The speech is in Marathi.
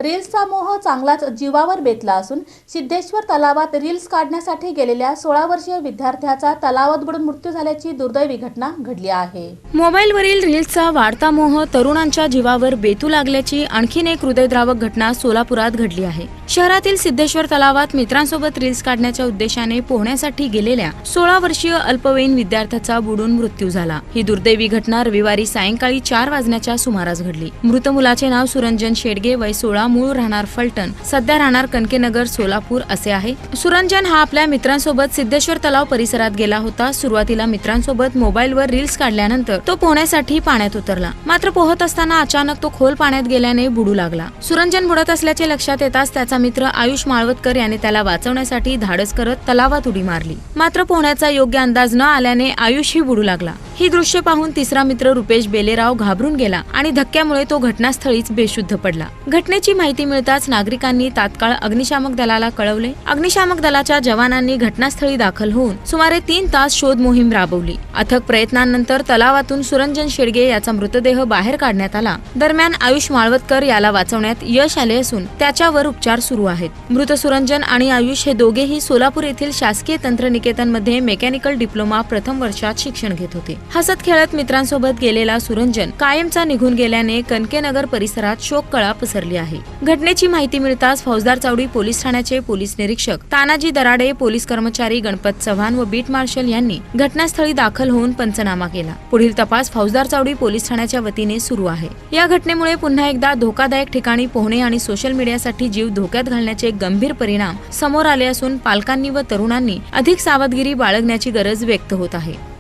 रील्सचा मोह चांगलाच जीवावर बेतला असून सिद्धेश्वर तलावात रील्स काढण्यासाठी गेलेल्या 16 वर्षीय विद्यार्थ्याचा तलावात बुडून मृत्यू झाल्याची दुर्दैवी घटना घडली आहे। मोबाईलवरील रील्सचा वाढता मोह तरुणांच्या जीवावर बेतू लागल्याची आणखीन एक हृदयद्रावक घटना सोलापुरात घडली आहे। शहरातील सिद्धेश्वर तलावात मित्रांसोबत रील्स काढण्याच्या उद्देशाने पोहण्यासाठी गेलेल्या 16 वर्षीय अल्पवयीन विद्यार्थ्याचा बुडून मृत्यू झाला। ही दुर्दैवी घटना रविवारी सायंकाळी 4 वाजण्याच्या सुमारास घडली। मृत मुलाचे नाव सुरंजन शेडगे, वय 16, मूळ राहणार फलटण, सध्या राहणार कनकेनगर, सोलापूर असे आहे। सुरंजन हा आपल्या मित्रांसोबत सिद्धेश्वर तलाव परिसरात गेला होता। सुरुवातीला मित्रांसोबत मोबाईलवर रील्स काढल्यानंतर तो पोहण्यासाठी पाण्यात उतरला, मात्र पोहत असताना अचानक तो खोल पाण्यात गेल्याने बुडू लागला। सुरंजन बुडत असल्याचे लक्षात येताच त्याचा मित्र आयुष माळवतकर याने त्याला वाचवण्यासाठी धाडस करत तलावात उडी मारली, मात्र पोहण्याचा योग्य अंदाज न आल्याने आयुषही बुडू लागला। ही दृश्य पाहून तिसरा मित्र रुपेश बेलेराव घाबरून गेला आणि धक्क्यामुळे तो घटनास्थळीच बेशुद्ध पडला। घटनेची माहिती मिळताच नागरिकांनी तात्काळ अग्निशामक दलाला कळवले। अग्निशामक दलाच्या जवानांनी घटनास्थळी दाखल होऊन सुमारे 3 तास शोध मोहीम राबवली। अथक प्रयत्नांनंतर तलावातून सुरंजन शेडगे याचा मृतदेह बाहेर काढण्यात आला। दरम्यान आयुष माळवतकर याला वाचवण्यात यश आले असून त्याच्यावर उपचार सुरू आहेत। मृत सुरंजन आणि आयुष हे दोघेही सोलापूर येथील शासकीय तंत्रनिकेतन मध्ये मेकॅनिकल डिप्लोमा प्रथम वर्षात शिक्षण घेत होते। हसत खेळत मित्रांसोबत गेलेला सुरंजन कायमचा निघून गेल्याने कनकेनगर परिसरात शोककळा पसरली आहे। घटनेची माहिती मिळताच फौजदार चावडी पोलीस ठाण्याचे पोलीस निरीक्षक तानाजी दराडे, पोलीस कर्मचारी गणपत चव्हाण व बीट मार्शल यांनी घटनास्थळी दाखल होऊन पंचनामा केला। पुढील तपास फौजदार चावडी पोलीस ठाण्याच्या वतीने सुरू आहे। या घटनेमुळे पुन्हा एकदा धोकादायक ठिकाणी पोहणे आणि सोशल मीडियासाठी जीव धोक्यात घालण्याचे गंभीर परिणाम समोर आले असून पालकांनी व तरुणांनी अधिक सावधगिरी बाळगण्याची गरज व्यक्त होत आहे।